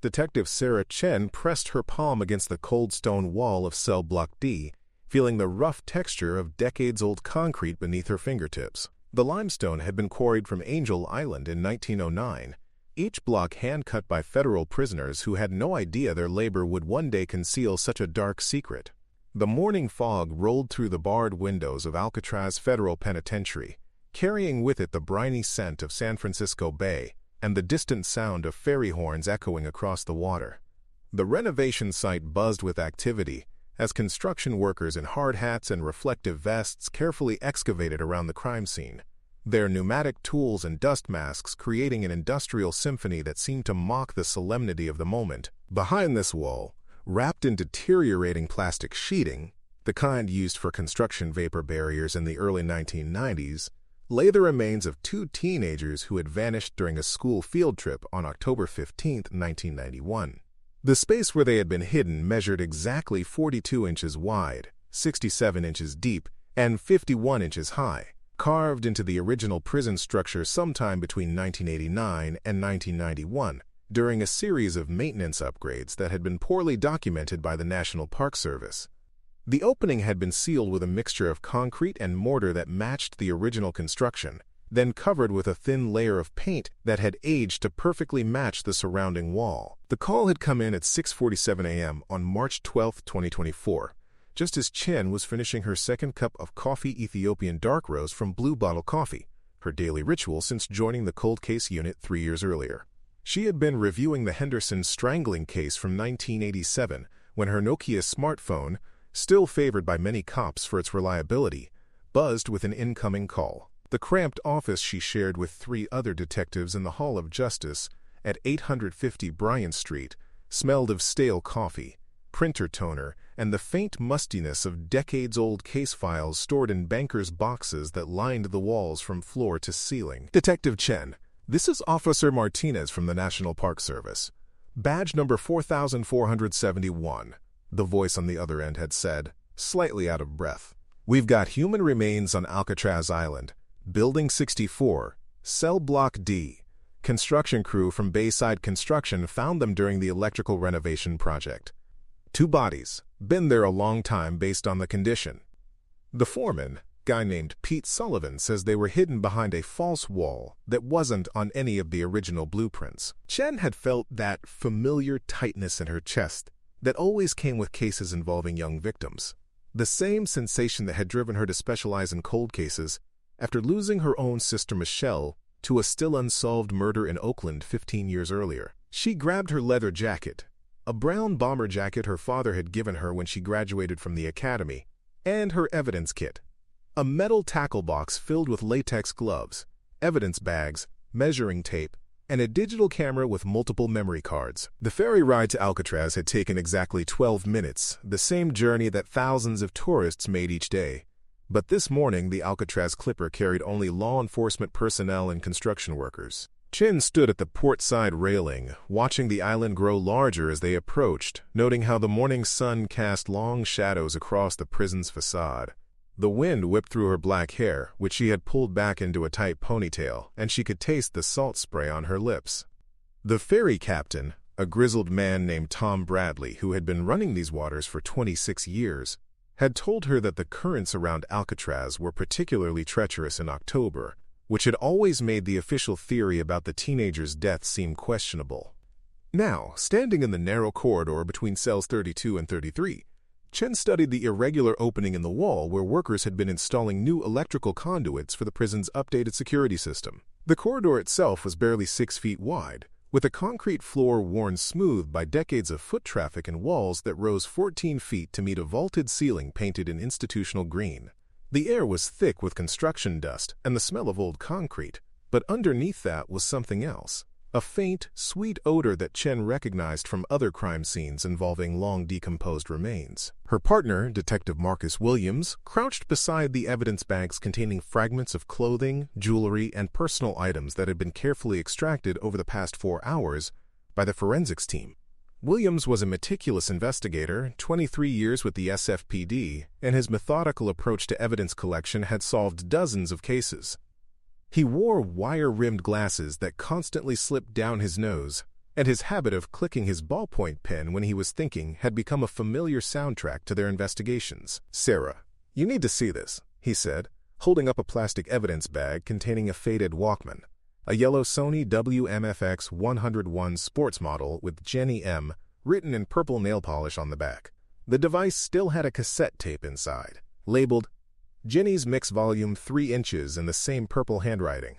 Detective Sarah Chen pressed her palm against the cold stone wall of cell block D, feeling the rough texture of decades-old concrete beneath her fingertips. The limestone had been quarried from Angel Island in 1909, each block hand-cut by federal prisoners who had no idea their labor would one day conceal such a dark secret. The morning fog rolled through the barred windows of Alcatraz Federal Penitentiary, carrying with it the briny scent of San Francisco Bay and the distant sound of ferry horns echoing across the water. The renovation site buzzed with activity as construction workers in hard hats and reflective vests carefully excavated around the crime scene, their pneumatic tools and dust masks creating an industrial symphony that seemed to mock the solemnity of the moment. Behind this wall, wrapped in deteriorating plastic sheeting, the kind used for construction vapor barriers in the early 1990s, lay the remains of two teenagers who had vanished during a school field trip on October 15, 1991. The space where they had been hidden measured exactly 42 inches wide, 67 inches deep, and 51 inches high, carved into the original prison structure sometime between 1989 and 1991 during a series of maintenance upgrades that had been poorly documented by the National Park Service. The opening had been sealed with a mixture of concrete and mortar that matched the original construction, then covered with a thin layer of paint that had aged to perfectly match the surrounding wall. The call had come in at 6:47 a.m. on March 12, 2024, just as Chen was finishing her second cup of coffee Ethiopian dark roast from Blue Bottle Coffee, her daily ritual since joining the cold case unit 3 years earlier. She had been reviewing the Henderson strangling case from 1987 when her Nokia smartphone, still favored by many cops for its reliability, buzzed with an incoming call. The cramped office she shared with 3 other detectives in the Hall of Justice at 850 Bryant Street smelled of stale coffee, printer toner, and the faint mustiness of decades-old case files stored in bankers' boxes that lined the walls from floor to ceiling. Detective Chen, this is Officer Martinez from the National Park Service. Badge number 4471, the voice on the other end had said, slightly out of breath. We've got human remains on Alcatraz Island. Building 64, Cell Block D. Construction crew from Bayside Construction found them during the electrical renovation project. 2 bodies, been there a long time based on the condition. The foreman, guy named Pete Sullivan, says they were hidden behind a false wall that wasn't on any of the original blueprints. Chen had felt that familiar tightness in her chest that always came with cases involving young victims. The same sensation that had driven her to specialize in cold cases after losing her own sister Michelle to a still unsolved murder in Oakland 15 years earlier. She grabbed her leather jacket, a brown bomber jacket her father had given her when she graduated from the academy, and her evidence kit, a metal tackle box filled with latex gloves, evidence bags, measuring tape, and a digital camera with multiple memory cards. The ferry ride to Alcatraz had taken exactly 12 minutes, the same journey that thousands of tourists made each day. But this morning, the Alcatraz Clipper carried only law enforcement personnel and construction workers. Chen stood at the port side railing, watching the island grow larger as they approached, noting how the morning sun cast long shadows across the prison's facade. The wind whipped through her black hair, which she had pulled back into a tight ponytail, and she could taste the salt spray on her lips. The ferry captain, a grizzled man named Tom Bradley who had been running these waters for 26 years, had told her that the currents around Alcatraz were particularly treacherous in October, which had always made the official theory about the teenager's death seem questionable. Now, standing in the narrow corridor between cells 32 and 33, Chen studied the irregular opening in the wall where workers had been installing new electrical conduits for the prison's updated security system. The corridor itself was barely 6 feet wide, with a concrete floor worn smooth by decades of foot traffic and walls that rose 14 feet to meet a vaulted ceiling painted in institutional green. The air was thick with construction dust and the smell of old concrete, but underneath that was something else, a faint, sweet odor that Chen recognized from other crime scenes involving long decomposed remains. Her partner, Detective Marcus Williams, crouched beside the evidence bags containing fragments of clothing, jewelry, and personal items that had been carefully extracted over the past 4 hours by the forensics team. Williams was a meticulous investigator, 23 years with the SFPD, and his methodical approach to evidence collection had solved dozens of cases. He wore wire-rimmed glasses that constantly slipped down his nose, and his habit of clicking his ballpoint pen when he was thinking had become a familiar soundtrack to their investigations. "Sarah, you need to see this," he said, holding up a plastic evidence bag containing a faded Walkman, a yellow Sony WMFX 101 sports model with Jenny M. written in purple nail polish on the back. The device still had a cassette tape inside, labeled Jenny's Mix Volume 3 inches in the same purple handwriting.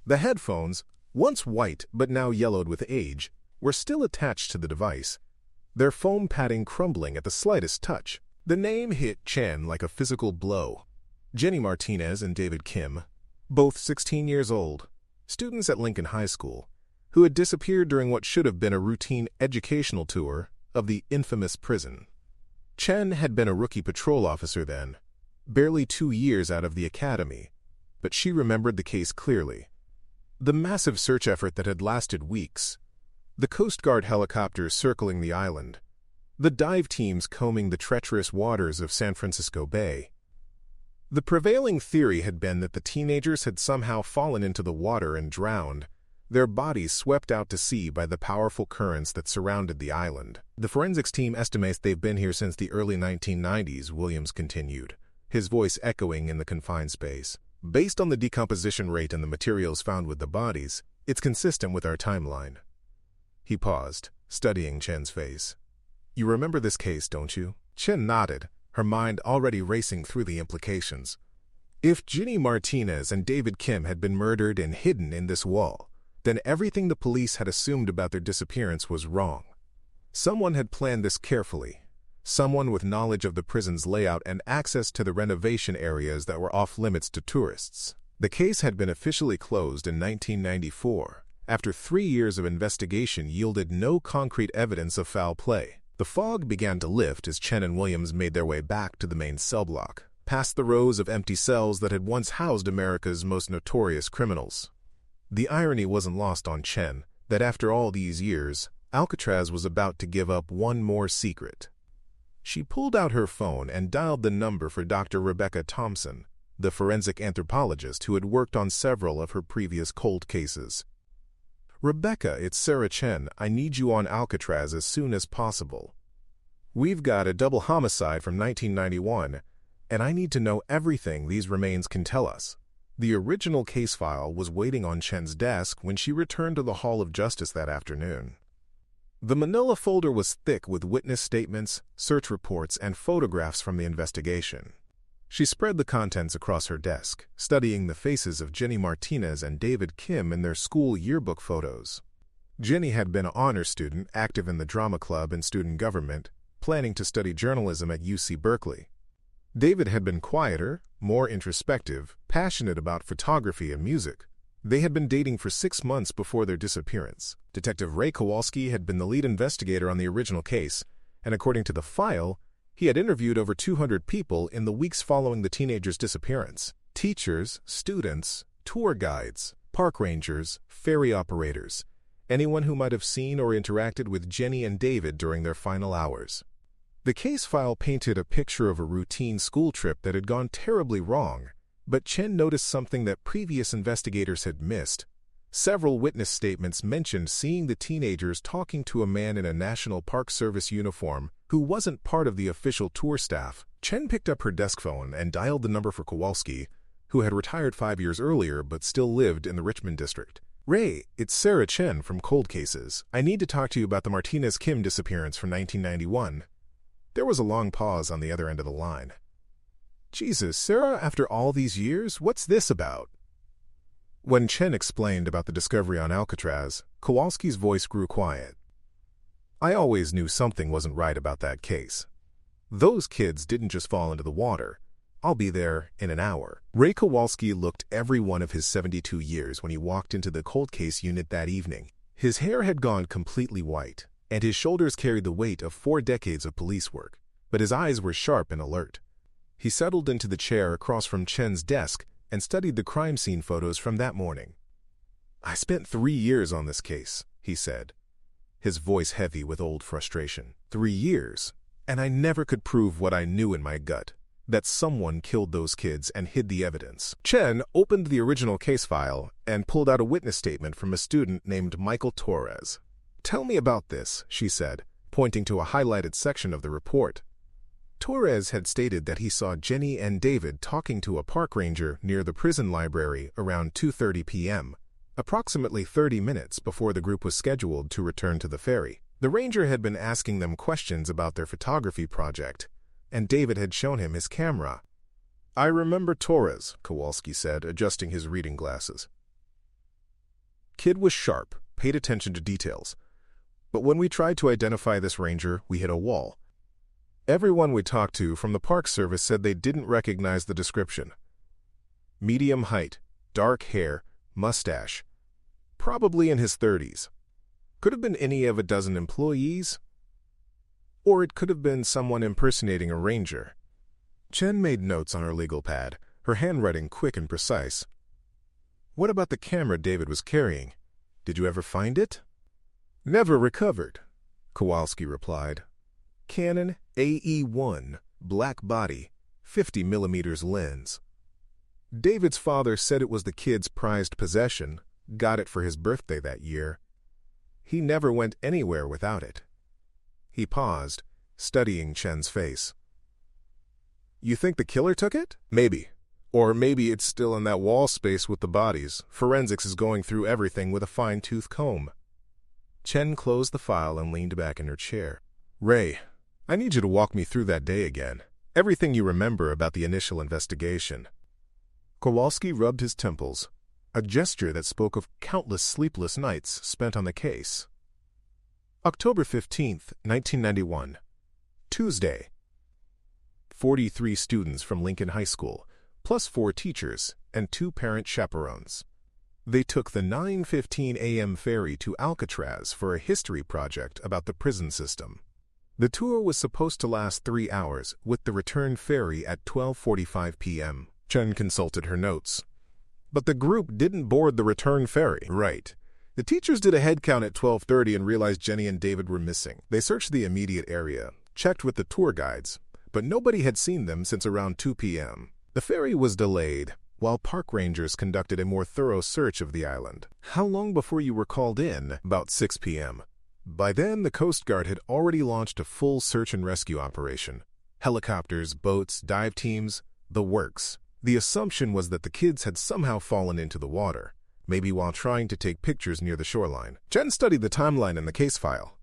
The headphones, once white but now yellowed with age, were still attached to the device, their foam padding crumbling at the slightest touch. The name hit Chen like a physical blow. Jenny Martinez and David Kim, both 16 years old, students at Lincoln High School, who had disappeared during what should have been a routine educational tour of the infamous prison. Chen had been a rookie patrol officer then, barely 2 years out of the academy, but she remembered the case clearly. The massive search effort that had lasted weeks, the Coast Guard helicopters circling the island, the dive teams combing the treacherous waters of San Francisco Bay. The prevailing theory had been that the teenagers had somehow fallen into the water and drowned, their bodies swept out to sea by the powerful currents that surrounded the island. "The forensics team estimates they've been here since the early 1990s, Williams continued, his voice echoing in the confined space. "Based on the decomposition rate and the materials found with the bodies, it's consistent with our timeline." He paused, studying Chen's face. "You remember this case, don't you?" Chen nodded, her mind already racing through the implications. If Jenny Martinez and David Kim had been murdered and hidden in this wall, then everything the police had assumed about their disappearance was wrong. Someone had planned this carefully. Someone with knowledge of the prison's layout and access to the renovation areas that were off-limits to tourists. The case had been officially closed in 1994, after 3 years of investigation yielded no concrete evidence of foul play. The fog began to lift as Chen and Williams made their way back to the main cell block, past the rows of empty cells that had once housed America's most notorious criminals. The irony wasn't lost on Chen that after all these years, Alcatraz was about to give up one more secret. She pulled out her phone and dialed the number for Dr. Rebecca Thompson, the forensic anthropologist who had worked on several of her previous cold cases. "Rebecca, it's Sarah Chen. I need you on Alcatraz as soon as possible. We've got a double homicide from 1991, and I need to know everything these remains can tell us." The original case file was waiting on Chen's desk when she returned to the Hall of Justice that afternoon. The manila folder was thick with witness statements, search reports, and photographs from the investigation. She spread the contents across her desk, studying the faces of Jenny Martinez and David Kim in their school yearbook photos. Jenny had been an honor student, active in the drama club and student government, planning to study journalism at UC Berkeley. David had been quieter, more introspective, passionate about photography and music. They had been dating for 6 months before their disappearance. Detective Ray Kowalski had been the lead investigator on the original case, and according to the file, he had interviewed over 200 people in the weeks following the teenagers' disappearance. Teachers, students, tour guides, park rangers, ferry operators, anyone who might have seen or interacted with Jenny and David during their final hours. The case file painted a picture of a routine school trip that had gone terribly wrong, but Chen noticed something that previous investigators had missed. Several witness statements mentioned seeing the teenagers talking to a man in a National Park Service uniform who wasn't part of the official tour staff. Chen picked up her desk phone and dialed the number for Kowalski, who had retired 5 years earlier but still lived in the Richmond district. "Ray, it's Sarah Chen from Cold Cases. I need to talk to you about the Martinez-Kim disappearance from 1991. There was a long pause on the other end of the line. "Jesus, Sarah, after all these years, what's this about?" When Chen explained about the discovery on Alcatraz, Kowalski's voice grew quiet. "I always knew something wasn't right about that case. Those kids didn't just fall into the water. I'll be there in an hour." Ray Kowalski looked every one of his 72 years when he walked into the cold case unit that evening. His hair had gone completely white, and his shoulders carried the weight of 4 decades of police work, but his eyes were sharp and alert. He settled into the chair across from Chen's desk and studied the crime scene photos from that morning. "I spent 3 years on this case," he said, his voice heavy with old frustration. 3 years, and I never could prove what I knew in my gut, that someone killed those kids and hid the evidence. Chen opened the original case file and pulled out a witness statement from a student named Michael Torres. "Tell me about this," she said, pointing to a highlighted section of the report. Torres had stated that he saw Jenny and David talking to a park ranger near the prison library around 2:30 p.m., approximately 30 minutes before the group was scheduled to return to the ferry. The ranger had been asking them questions about their photography project, and David had shown him his camera. "I remember Torres," Kowalski said, adjusting his reading glasses. "Kid was sharp, paid attention to details. But when we tried to identify this ranger, we hit a wall. Everyone we talked to from the Park Service said they didn't recognize the description. Medium height, dark hair, mustache. Probably in his 30s. Could have been any of a dozen employees. Or it could have been someone impersonating a ranger." Chen made notes on her legal pad, her handwriting quick and precise. "What about the camera David was carrying? Did you ever find it?" "Never recovered," Kowalski replied. "Canon AE1, black body, 50mm lens. David's father said it was the kid's prized possession, got it for his birthday that year. He never went anywhere without it." He paused, studying Chen's face. "You think the killer took it?" "Maybe. Or maybe it's still in that wall space with the bodies. Forensics is going through everything with a fine-tooth comb." Chen closed the file and leaned back in her chair. "Ray, I need you to walk me through that day again. Everything you remember about the initial investigation." Kowalski rubbed his temples, a gesture that spoke of countless sleepless nights spent on the case. October 15th, 1991. Tuesday. 43 students from Lincoln High School, plus 4 teachers and 2 parent chaperones. They took the 9:15 a.m. ferry to Alcatraz for a history project about the prison system. The tour was supposed to last 3 hours, with the return ferry at 12:45 p.m. Chen consulted her notes. But the group didn't board the return ferry. Right. The teachers did a head count at 12:30 and realized Jenny and David were missing. They searched the immediate area, checked with the tour guides, but nobody had seen them since around 2 p.m. The ferry was delayed, while park rangers conducted a more thorough search of the island. "How long before you were called in?" "About 6 p.m. By then, the Coast Guard had already launched a full search and rescue operation. Helicopters, boats, dive teams, the works. The assumption was that the kids had somehow fallen into the water, maybe while trying to take pictures near the shoreline. Jen studied the timeline in the case file.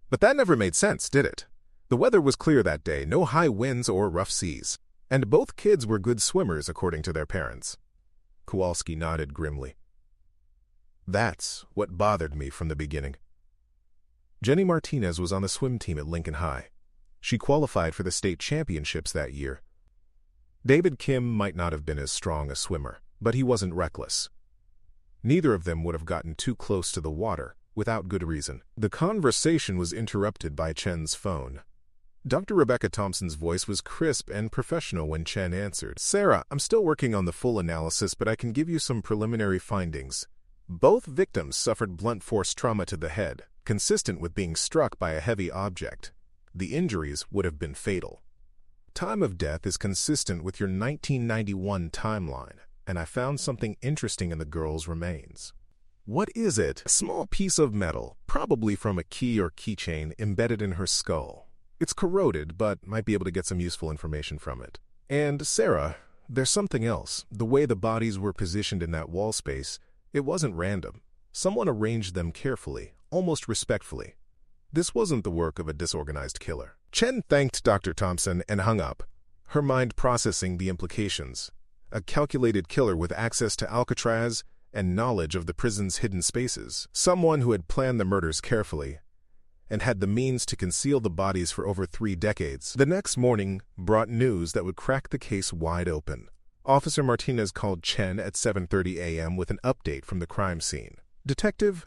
But that never made sense, did it? The weather was clear that day, no high winds or rough seas. And both kids were good swimmers, according to their parents. Kowalski nodded grimly. That's what bothered me from the beginning. Jenny Martinez was on the swim team at Lincoln High. She qualified for the state championships that year. David Kim might not have been as strong a swimmer, but he wasn't reckless. Neither of them would have gotten too close to the water, without good reason. The conversation was interrupted by Chen's phone. Dr. Rebecca Thompson's voice was crisp and professional when Chen answered. "Sarah, I'm still working on the full analysis, but I can give you some preliminary findings. Both victims suffered blunt force trauma to the head, consistent with being struck by a heavy object. The injuries would have been fatal. Time of death is consistent with your 1991 timeline, and I found something interesting in the girl's remains." "What is it?" "A small piece of metal, probably from a key or keychain embedded in her skull. It's corroded, but might be able to get some useful information from it. And, Sarah, there's something else. The way the bodies were positioned in that wall space, it wasn't random. Someone arranged them carefully, almost respectfully. This wasn't the work of a disorganized killer." Chen thanked Dr. Thompson and hung up, her mind processing the implications. A calculated killer with access to Alcatraz and knowledge of the prison's hidden spaces. Someone who had planned the murders carefully and had the means to conceal the bodies for over 3 decades. The next morning brought news that would crack the case wide open. Officer Martinez called Chen at 7:30 a.m. with an update from the crime scene. "Detective,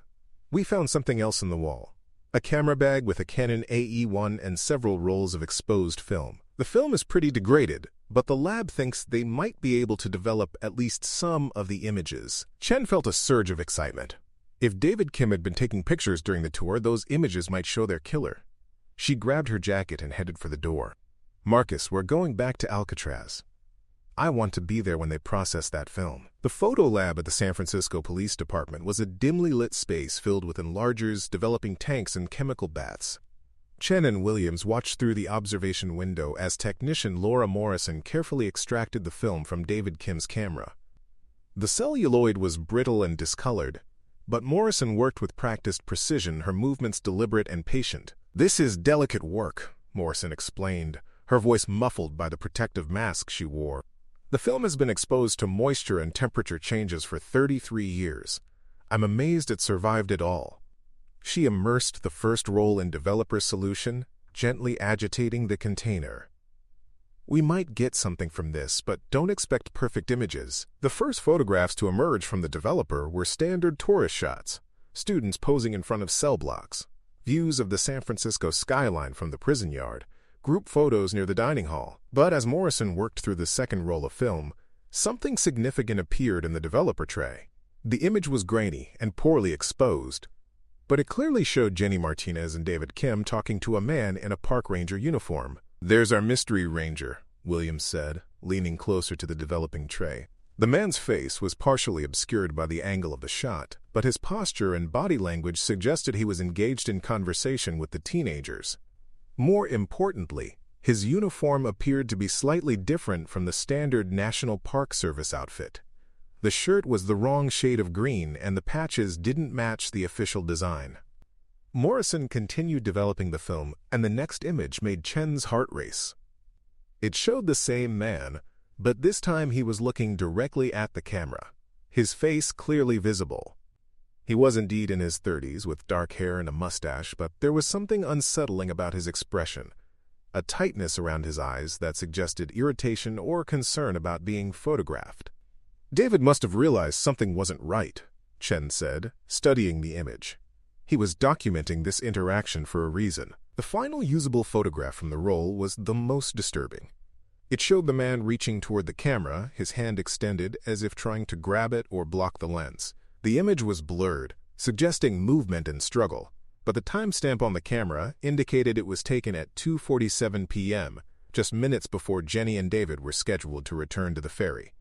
we found something else in the wall. A camera bag with a Canon AE1 and several rolls of exposed film. The film is pretty degraded, but the lab thinks they might be able to develop at least some of the images." Chen felt a surge of excitement. If David Kim had been taking pictures during the tour, those images might show their killer. She grabbed her jacket and headed for the door. "Marcus, we're going back to Alcatraz. I want to be there when they process that film. The photo lab at the San Francisco Police Department was a dimly lit space filled with enlargers, developing tanks, and chemical baths. Chen and Williams watched through the observation window as technician Laura Morrison carefully extracted the film from David Kim's camera. The celluloid was brittle and discolored, but Morrison worked with practiced precision, her movements deliberate and patient. "This is delicate work," Morrison explained, her voice muffled by the protective mask she wore. "The film has been exposed to moisture and temperature changes for 33 years. I'm amazed it survived it all." She immersed the first roll in developer solution, gently agitating the container. "We might get something from this, but don't expect perfect images." The first photographs to emerge from the developer were standard tourist shots, students posing in front of cell blocks, views of the San Francisco skyline from the prison yard, group photos near the dining hall. But as Morrison worked through the second roll of film, something significant appeared in the developer tray. The image was grainy and poorly exposed, but it clearly showed Jenny Martinez and David Kim talking to a man in a park ranger uniform. "There's our mystery ranger," Williams said, leaning closer to the developing tray. The man's face was partially obscured by the angle of the shot, but his posture and body language suggested he was engaged in conversation with the teenagers. More importantly, his uniform appeared to be slightly different from the standard National Park Service outfit. The shirt was the wrong shade of green, and the patches didn't match the official design. Morrison continued developing the film, and the next image made Chen's heart race. It showed the same man, but this time he was looking directly at the camera, his face clearly visible. He was indeed in his 30s, with dark hair and a mustache, but there was something unsettling about his expression, a tightness around his eyes that suggested irritation or concern about being photographed. "David must have realized something wasn't right," Chen said, studying the image. "He was documenting this interaction for a reason." The final usable photograph from the roll was the most disturbing. It showed the man reaching toward the camera, his hand extended as if trying to grab it or block the lens. The image was blurred, suggesting movement and struggle, but the timestamp on the camera indicated it was taken at 2:47 p.m., just minutes before Jenny and David were scheduled to return to the ferry.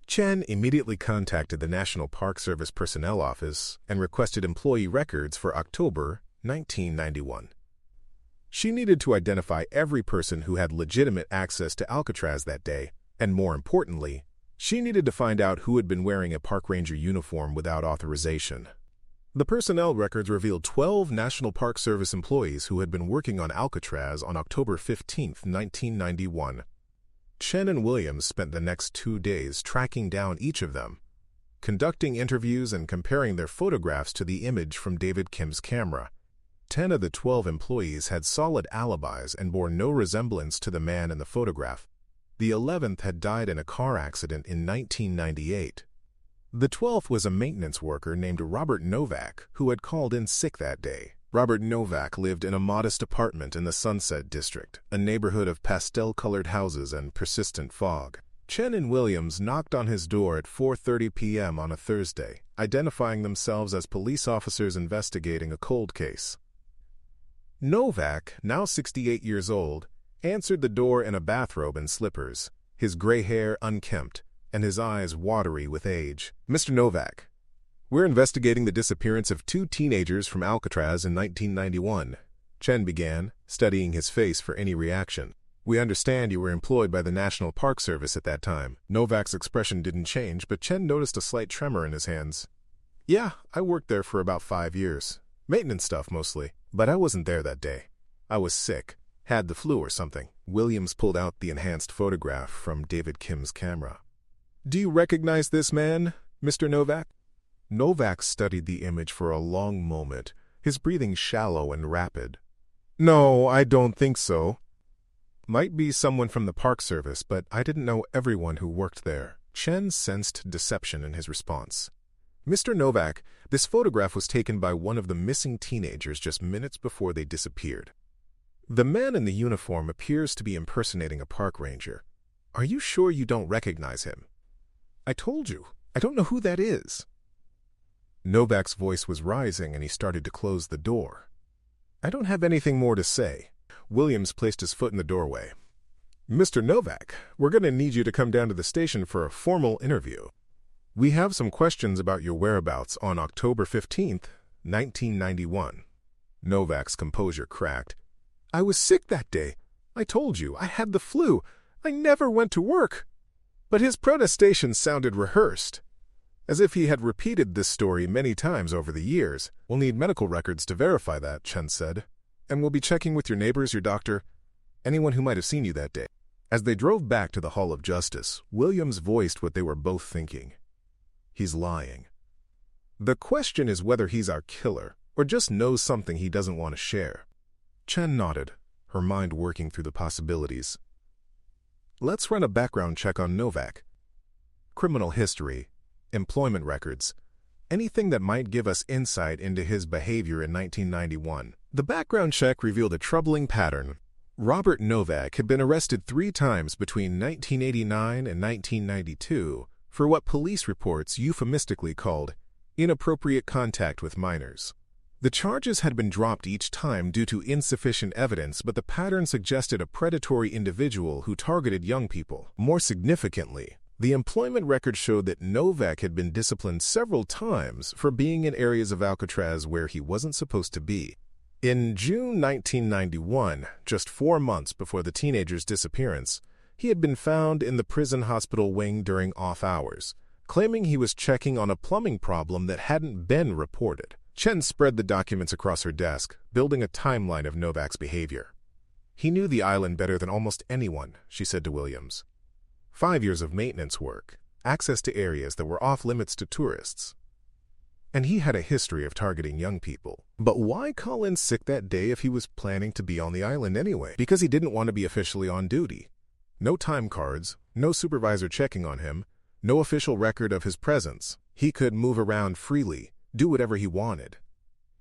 Chen immediately contacted the National Park Service Personnel Office and requested employee records for October 1991. She needed to identify every person who had legitimate access to Alcatraz that day, and more importantly, she needed to find out who had been wearing a park ranger uniform without authorization. The personnel records revealed 12 National Park Service employees who had been working on Alcatraz on October 15, 1991. Chen and Williams spent the next 2 days tracking down each of them, conducting interviews and comparing their photographs to the image from David Kim's camera. 10 of the 12 employees had solid alibis and bore no resemblance to the man in the photograph. The 11th had died in a car accident in 1998. The 12th was a maintenance worker named Robert Novak, who had called in sick that day. Robert Novak lived in a modest apartment in the Sunset District, a neighborhood of pastel-colored houses and persistent fog. Chen and Williams knocked on his door at 4:30 p.m. on a Thursday, identifying themselves as police officers investigating a cold case. Novak, now 68 years old, answered the door in a bathrobe and slippers, his gray hair unkempt, and his eyes watery with age. "Mr. Novak, we're investigating the disappearance of 2 teenagers from Alcatraz in 1991, Chen began, studying his face for any reaction. "We understand you were employed by the National Park Service at that time." Novak's expression didn't change, but Chen noticed a slight tremor in his hands. "Yeah, I worked there for about 5 years. Maintenance stuff mostly, but I wasn't there that day. I was sick, had the flu or something." Williams pulled out the enhanced photograph from David Kim's camera. "Do you recognize this man, Mr. Novak?" Novak studied the image for a long moment, his breathing shallow and rapid. "No, I don't think so. Might be someone from the Park Service, but I didn't know everyone who worked there." Chen sensed deception in his response. "Mr. Novak, this photograph was taken by one of the missing teenagers just minutes before they disappeared. The man in the uniform appears to be impersonating a park ranger. Are you sure you don't recognize him?" "I told you, I don't know who that is." Novak's voice was rising and he started to close the door. "I don't have anything more to say." Williams placed his foot in the doorway. Mr. Novak, we're going to need you to come down to the station for a formal interview. We have some questions about your whereabouts on October 15th, 1991. Novak's composure cracked. I was sick that day. I told you, I had the flu. I never went to work. But his protestation sounded rehearsed, as if he had repeated this story many times over the years. We'll need medical records to verify that, Chen said. And we'll be checking with your neighbors, your doctor, anyone who might have seen you that day. As they drove back to the Hall of Justice, Williams voiced what they were both thinking. He's lying. The question is whether he's our killer, or just knows something he doesn't want to share. Chen nodded, her mind working through the possibilities. Let's run a background check on Novak. Criminal history, employment records, anything that might give us insight into his behavior in 1991. The background check revealed a troubling pattern. Robert Novak had been arrested 3 times between 1989 and 1992 for what police reports euphemistically called inappropriate contact with minors. The charges had been dropped each time due to insufficient evidence, but the pattern suggested a predatory individual who targeted young people. More significantly, the employment record showed that Novak had been disciplined several times for being in areas of Alcatraz where he wasn't supposed to be. In June 1991, just 4 months before the teenager's disappearance, he had been found in the prison hospital wing during off hours, claiming he was checking on a plumbing problem that hadn't been reported. Chen spread the documents across her desk, building a timeline of Novak's behavior. He knew the island better than almost anyone, she said to Williams. 5 years of maintenance work, access to areas that were off-limits to tourists. And he had a history of targeting young people. But why call in sick that day if he was planning to be on the island anyway? Because he didn't want to be officially on duty. No time cards, no supervisor checking on him, no official record of his presence. He could move around freely, do whatever he wanted.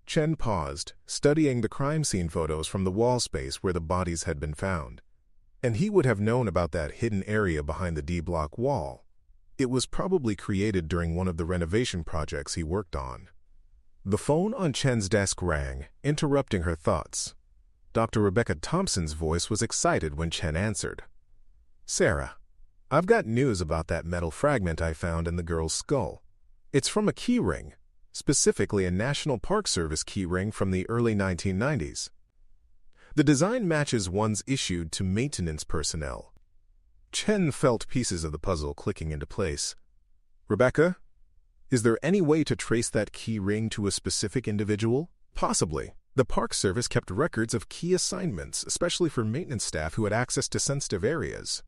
Chen paused, studying the crime scene photos from the wall space where the bodies had been found. And he would have known about that hidden area behind the D-block wall. It was probably created during one of the renovation projects he worked on. The phone on Chen's desk rang, interrupting her thoughts. Dr. Rebecca Thompson's voice was excited when Chen answered. Sarah, I've got news about that metal fragment I found in the girl's skull. It's from a key ring, specifically a National Park Service key ring from the early 1990s. The design matches ones issued to maintenance personnel. Chen felt pieces of the puzzle clicking into place. Rebecca, is there any way to trace that key ring to a specific individual? Possibly. The Park Service kept records of key assignments, especially for maintenance staff who had access to sensitive areas.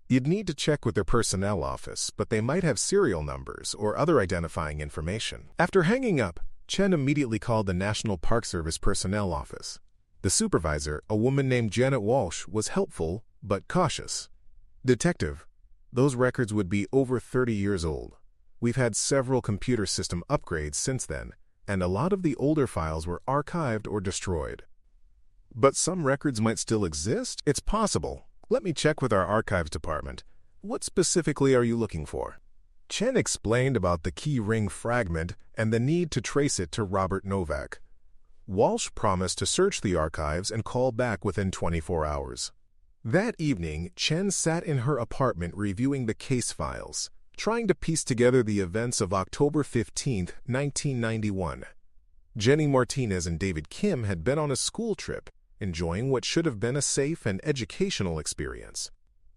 You'd need to check with their personnel office, but they might have serial numbers or other identifying information. After hanging up, Chen immediately called the National Park Service personnel office. The supervisor, a woman named Janet Walsh, was helpful but cautious. Detective, those records would be over 30 years old. We've had several computer system upgrades since then, and a lot of the older files were archived or destroyed. But some records might still exist? It's possible. Let me check with our archives department. What specifically are you looking for? Chen explained about the key ring fragment and the need to trace it to Robert Novak. Walsh promised to search the archives and call back within 24 hours. That evening, Chen sat in her apartment reviewing the case files, trying to piece together the events of October 15, 1991. Jenny Martinez and David Kim had been on a school trip, enjoying what should have been a safe and educational experience.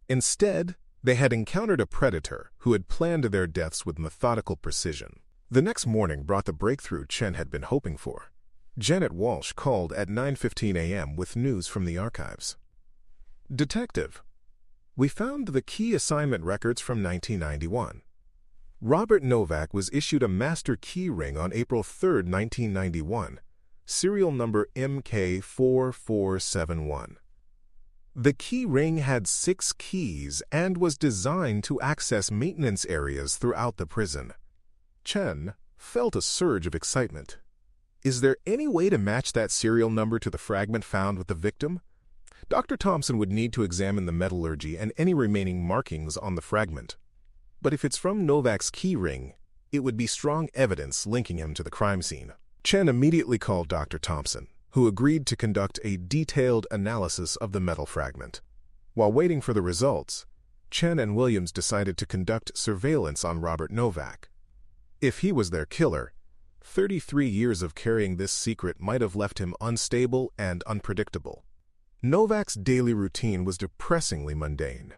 Instead, they had encountered a predator who had planned their deaths with methodical precision. The next morning brought the breakthrough Chen had been hoping for. Janet Walsh called at 9:15 a.m. with news from the archives. Detective, we found the key assignment records from 1991. Robert Novak was issued a master key ring on April 3, 1991, serial number MK4471. The key ring had 6 keys and was designed to access maintenance areas throughout the prison. Chen felt a surge of excitement. Is there any way to match that serial number to the fragment found with the victim? Dr. Thompson would need to examine the metallurgy and any remaining markings on the fragment. But if it's from Novak's key ring, it would be strong evidence linking him to the crime scene. Chen immediately called Dr. Thompson, who agreed to conduct a detailed analysis of the metal fragment. While waiting for the results, Chen and Williams decided to conduct surveillance on Robert Novak. If he was their killer, 33 years of carrying this secret might have left him unstable and unpredictable. Novak's daily routine was depressingly mundane.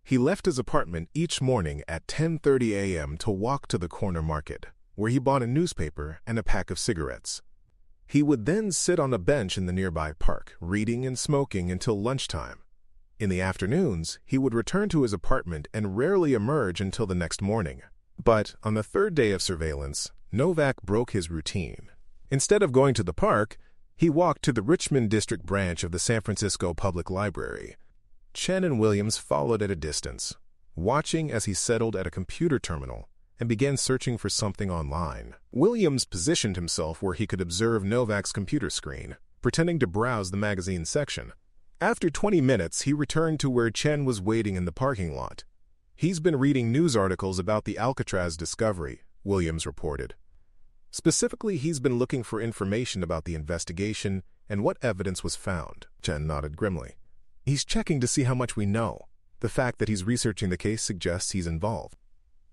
He left his apartment each morning at 10:30 a.m. to walk to the corner market, where he bought a newspaper and a pack of cigarettes. He would then sit on a bench in the nearby park, reading and smoking until lunchtime. In the afternoons, he would return to his apartment and rarely emerge until the next morning. But on the third day of surveillance, Novak broke his routine. Instead of going to the park, he walked to the Richmond District branch of the San Francisco Public Library. Chen and Williams followed at a distance, watching as he settled at a computer terminal and began searching for something online. Williams positioned himself where he could observe Novak's computer screen, pretending to browse the magazine section. After 20 minutes, he returned to where Chen was waiting in the parking lot. "He's been reading news articles about the Alcatraz discovery," Williams reported. "Specifically, he's been looking for information about the investigation and what evidence was found." Chen nodded grimly. "He's checking to see how much we know. The fact that he's researching the case suggests he's involved."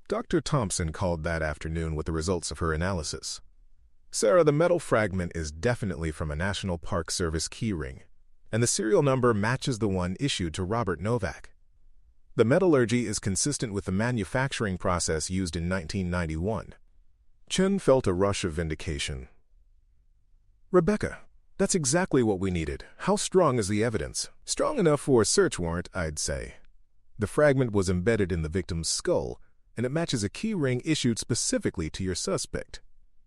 Dr. Thompson called that afternoon with the results of her analysis. "Sarah, the metal fragment is definitely from a National Park Service keyring, and the serial number matches the one issued to Robert Novak. The metallurgy is consistent with the manufacturing process used in 1991. Chen felt a rush of vindication. "Rebecca, that's exactly what we needed. How strong is the evidence?" "Strong enough for a search warrant, I'd say. The fragment was embedded in the victim's skull, and it matches a key ring issued specifically to your suspect.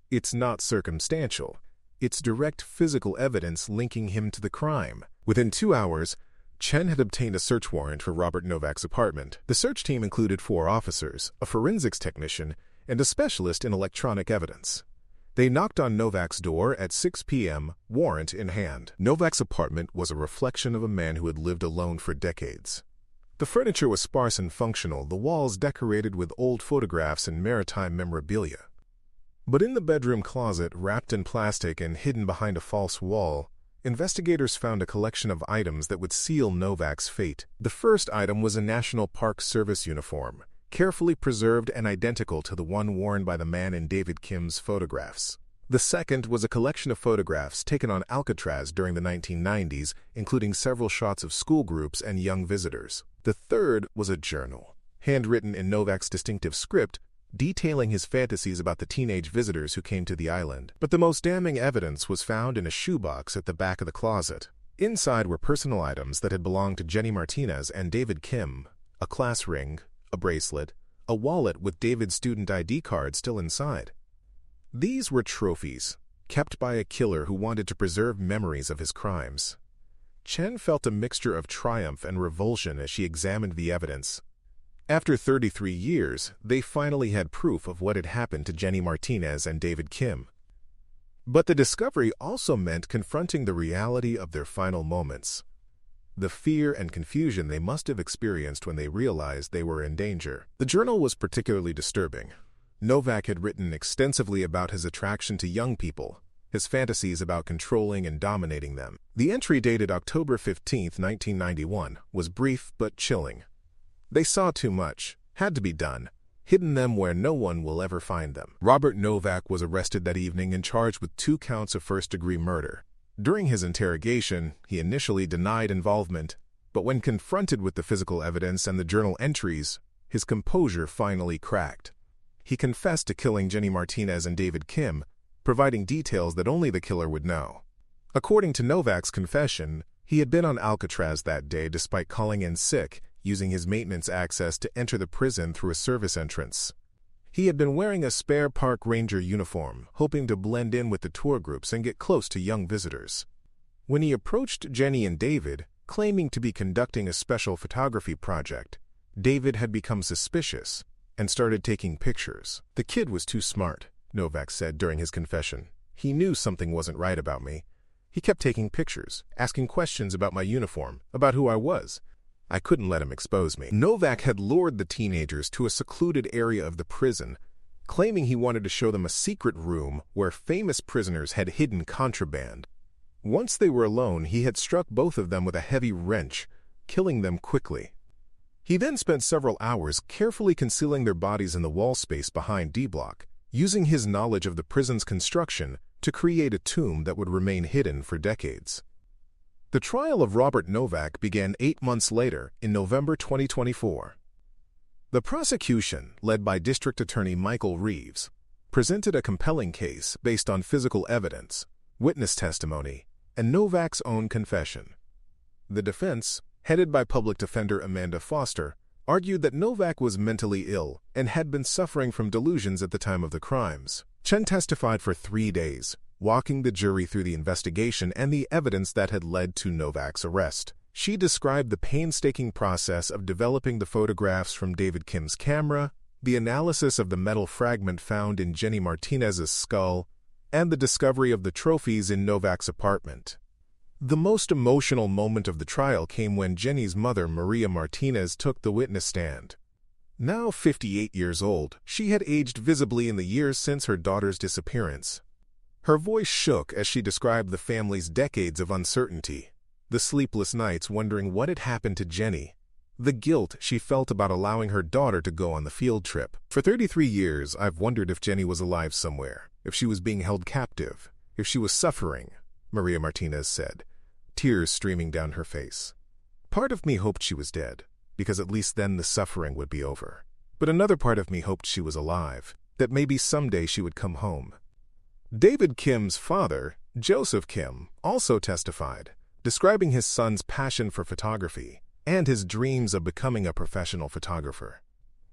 It's not circumstantial. It's direct physical evidence linking him to the crime." Within 2 hours, Chen had obtained a search warrant for Robert Novak's apartment. The search team included 4 officers, a forensics technician, and a specialist in electronic evidence. They knocked on Novak's door at 6 p.m., warrant in hand. Novak's apartment was a reflection of a man who had lived alone for decades. The furniture was sparse and functional, the walls decorated with old photographs and maritime memorabilia. But in the bedroom closet, wrapped in plastic and hidden behind a false wall, investigators found a collection of items that would seal Novak's fate. The first item was a National Park Service uniform, carefully preserved and identical to the one worn by the man in David Kim's photographs. The second was a collection of photographs taken on Alcatraz during the 1990s, including several shots of school groups and young visitors. The third was a journal, handwritten in Novak's distinctive script, detailing his fantasies about the teenage visitors who came to the island. But the most damning evidence was found in a shoebox at the back of the closet. Inside were personal items that had belonged to Jenny Martinez and David Kim, a class ring, a bracelet, a wallet with David's student ID card still inside. These were trophies, kept by a killer who wanted to preserve memories of his crimes. Chen felt a mixture of triumph and revulsion as she examined the evidence. After 33 years, they finally had proof of what had happened to Jenny Martinez and David Kim. But the discovery also meant confronting the reality of their final moments. The fear and confusion they must have experienced when they realized they were in danger. The journal was particularly disturbing. Novak had written extensively about his attraction to young people, his fantasies about controlling and dominating them. The entry dated October 15, 1991, was brief but chilling. "They saw too much, had to be done, hidden them where no one will ever find them." Robert Novak was arrested that evening and charged with 2 counts of first-degree murder. During his interrogation, he initially denied involvement, but when confronted with the physical evidence and the journal entries, his composure finally cracked. He confessed to killing Jenny Martinez and David Kim, providing details that only the killer would know. According to Novak's confession, he had been on Alcatraz that day despite calling in sick, using his maintenance access to enter the prison through a service entrance. He had been wearing a spare park ranger uniform, hoping to blend in with the tour groups and get close to young visitors. When he approached Jenny and David, claiming to be conducting a special photography project, David had become suspicious and started taking pictures. "The kid was too smart," Novak said during his confession. "He knew something wasn't right about me. He kept taking pictures, asking questions about my uniform, about who I was. I couldn't let him expose me." Novak had lured the teenagers to a secluded area of the prison, claiming he wanted to show them a secret room where famous prisoners had hidden contraband. Once they were alone, he had struck both of them with a heavy wrench, killing them quickly. He then spent several hours carefully concealing their bodies in the wall space behind D-Block, using his knowledge of the prison's construction to create a tomb that would remain hidden for decades. The trial of Robert Novak began 8 months later in November 2024. The prosecution, led by District Attorney Michael Reeves, presented a compelling case based on physical evidence, witness testimony, and Novak's own confession. The defense, headed by Public Defender Amanda Foster, argued that Novak was mentally ill and had been suffering from delusions at the time of the crimes. Chen testified for 3 days, walking the jury through the investigation and the evidence that had led to Novak's arrest. She described the painstaking process of developing the photographs from David Kim's camera, the analysis of the metal fragment found in Jenny Martinez's skull, and the discovery of the trophies in Novak's apartment. The most emotional moment of the trial came when Jenny's mother, Maria Martinez, took the witness stand. Now 58 years old, she had aged visibly in the years since her daughter's disappearance. Her voice shook as she described the family's decades of uncertainty, the sleepless nights wondering what had happened to Jenny, the guilt she felt about allowing her daughter to go on the field trip. "For 33 years, I've wondered if Jenny was alive somewhere, if she was being held captive, if she was suffering," Maria Martinez said, tears streaming down her face. "Part of me hoped she was dead, because at least then the suffering would be over. But another part of me hoped she was alive, that maybe someday she would come home." David Kim's father, Joseph Kim, also testified, describing his son's passion for photography and his dreams of becoming a professional photographer.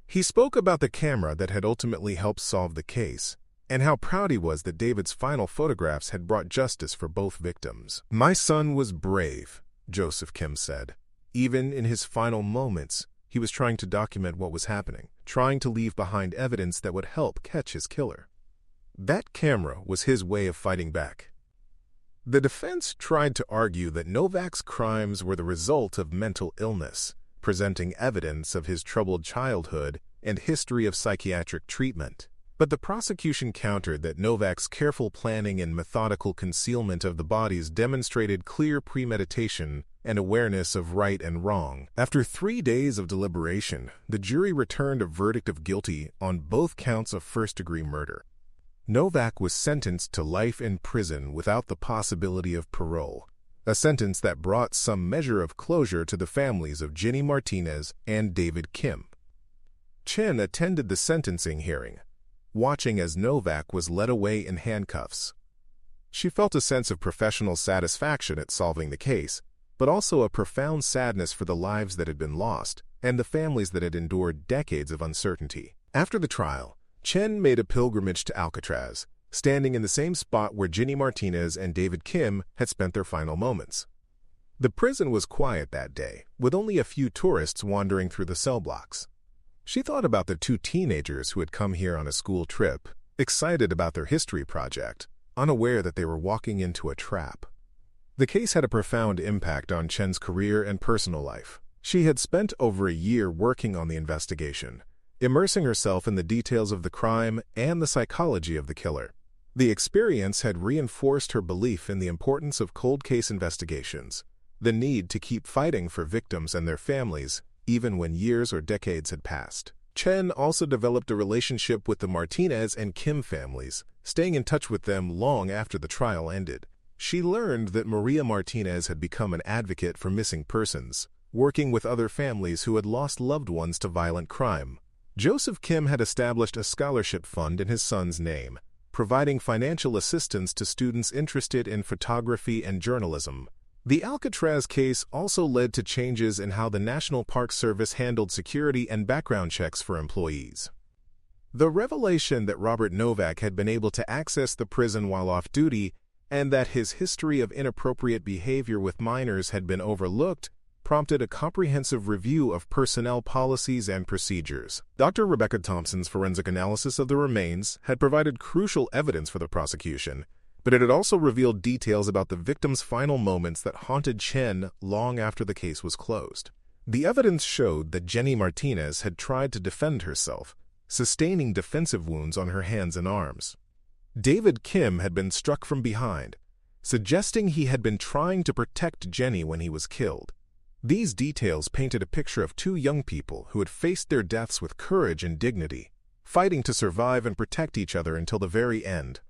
He spoke about the camera that had ultimately helped solve the case, and how proud he was that David's final photographs had brought justice for both victims. "My son was brave," Joseph Kim said. Even in his final moments, he was trying to document what was happening, trying to leave behind evidence that would help catch his killer. That camera was his way of fighting back. The defense tried to argue that Novak's crimes were the result of mental illness, presenting evidence of his troubled childhood and history of psychiatric treatment. But the prosecution countered that Novak's careful planning and methodical concealment of the bodies demonstrated clear premeditation and awareness of right and wrong. After 3 days of deliberation, the jury returned a verdict of guilty on both counts of first-degree murder. Novak was sentenced to life in prison without the possibility of parole, a sentence that brought some measure of closure to the families of Jenny Martinez and David Kim. Chen attended the sentencing hearing, watching as Novak was led away in handcuffs. She felt a sense of professional satisfaction at solving the case, but also a profound sadness for the lives that had been lost and the families that had endured decades of uncertainty. After the trial, Chen made a pilgrimage to Alcatraz, standing in the same spot where Jenny Martinez and David Kim had spent their final moments. The prison was quiet that day, with only a few tourists wandering through the cell blocks. She thought about the 2 teenagers who had come here on a school trip, excited about their history project, unaware that they were walking into a trap. The case had a profound impact on Chen's career and personal life. She had spent over a year working on the investigation, immersing herself in the details of the crime and the psychology of the killer. The experience had reinforced her belief in the importance of cold case investigations, the need to keep fighting for victims and their families, even when years or decades had passed. Chen also developed a relationship with the Martinez and Kim families, staying in touch with them long after the trial ended. She learned that Maria Martinez had become an advocate for missing persons, working with other families who had lost loved ones to violent crime. Joseph Kim had established a scholarship fund in his son's name, providing financial assistance to students interested in photography and journalism. The Alcatraz case also led to changes in how the National Park Service handled security and background checks for employees. The revelation that Robert Novak had been able to access the prison while off duty and that his history of inappropriate behavior with minors had been overlooked prompted a comprehensive review of personnel policies and procedures. Dr. Rebecca Thompson's forensic analysis of the remains had provided crucial evidence for the prosecution, but it had also revealed details about the victim's final moments that haunted Chen long after the case was closed. The evidence showed that Jenny Martinez had tried to defend herself, sustaining defensive wounds on her hands and arms. David Kim had been struck from behind, suggesting he had been trying to protect Jenny when he was killed. These details painted a picture of two young people who had faced their deaths with courage and dignity, fighting to survive and protect each other until the very end.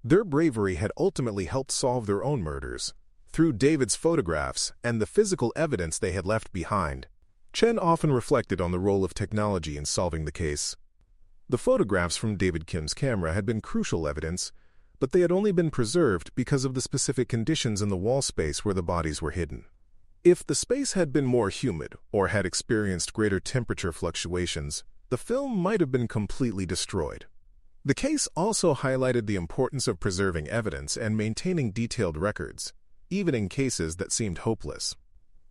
Their bravery had ultimately helped solve their own murders. Through David's photographs and the physical evidence they had left behind, Chen often reflected on the role of technology in solving the case. The photographs from David Kim's camera had been crucial evidence, but they had only been preserved because of the specific conditions in the wall space where the bodies were hidden. If the space had been more humid or had experienced greater temperature fluctuations, the film might have been completely destroyed. The case also highlighted the importance of preserving evidence and maintaining detailed records, even in cases that seemed hopeless.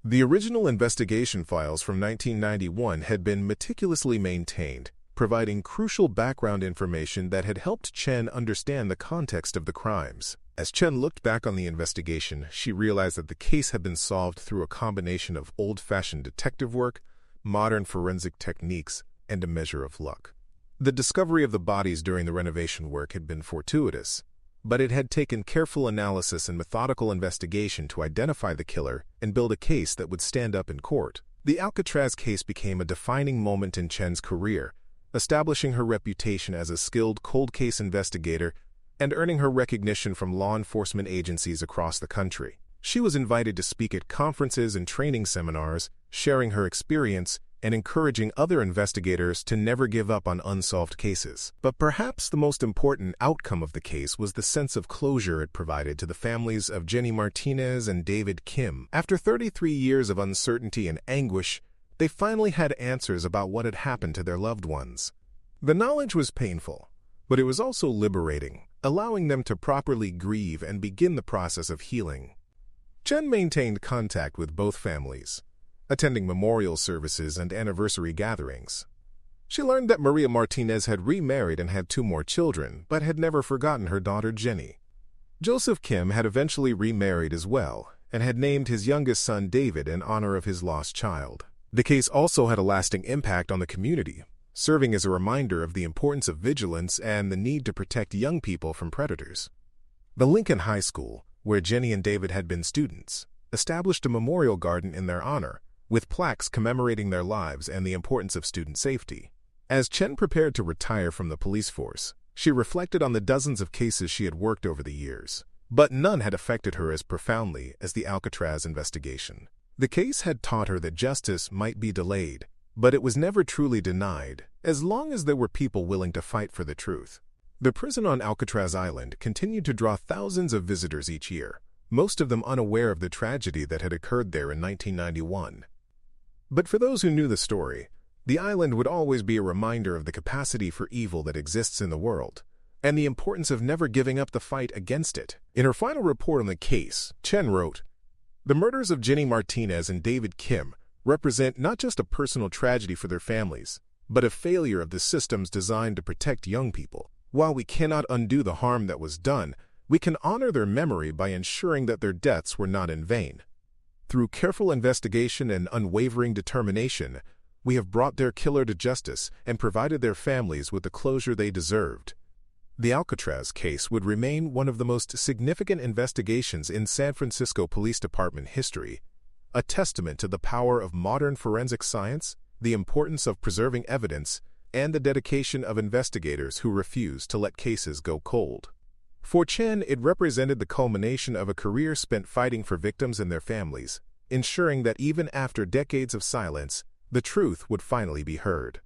The original investigation files from 1991 had been meticulously maintained, providing crucial background information that had helped Chen understand the context of the crimes. As Chen looked back on the investigation, she realized that the case had been solved through a combination of old-fashioned detective work, modern forensic techniques, and a measure of luck. The discovery of the bodies during the renovation work had been fortuitous, but it had taken careful analysis and methodical investigation to identify the killer and build a case that would stand up in court. The Alcatraz case became a defining moment in Chen's career, establishing her reputation as a skilled cold case investigator and earning her recognition from law enforcement agencies across the country. She was invited to speak at conferences and training seminars, sharing her experience and encouraging other investigators to never give up on unsolved cases. But perhaps the most important outcome of the case was the sense of closure it provided to the families of Jenny Martinez and David Kim. After 33 years of uncertainty and anguish, they finally had answers about what had happened to their loved ones. The knowledge was painful, but it was also liberating, allowing them to properly grieve and begin the process of healing. Chen maintained contact with both families, attending memorial services and anniversary gatherings. She learned that Maria Martinez had remarried and had 2 more children, but had never forgotten her daughter Jenny. Joseph Kim had eventually remarried as well, and had named his youngest son David in honor of his lost child. The case also had a lasting impact on the community, serving as a reminder of the importance of vigilance and the need to protect young people from predators. The Lincoln High School, where Jenny and David had been students, established a memorial garden in their honor, with plaques commemorating their lives and the importance of student safety. As Chen prepared to retire from the police force, she reflected on the dozens of cases she had worked over the years, but none had affected her as profoundly as the Alcatraz investigation. The case had taught her that justice might be delayed, but it was never truly denied, as long as there were people willing to fight for the truth. The prison on Alcatraz Island continued to draw thousands of visitors each year, most of them unaware of the tragedy that had occurred there in 1991. But for those who knew the story, the island would always be a reminder of the capacity for evil that exists in the world, and the importance of never giving up the fight against it. In her final report on the case, Chen wrote, "The murders of Jenny Martinez and David Kim represent not just a personal tragedy for their families, but a failure of the systems designed to protect young people. While we cannot undo the harm that was done, we can honor their memory by ensuring that their deaths were not in vain. Through careful investigation and unwavering determination, we have brought their killer to justice and provided their families with the closure they deserved." The Alcatraz case would remain one of the most significant investigations in San Francisco Police Department history, a testament to the power of modern forensic science, the importance of preserving evidence, and the dedication of investigators who refuse to let cases go cold. For Chen, it represented the culmination of a career spent fighting for victims and their families, ensuring that even after decades of silence, the truth would finally be heard.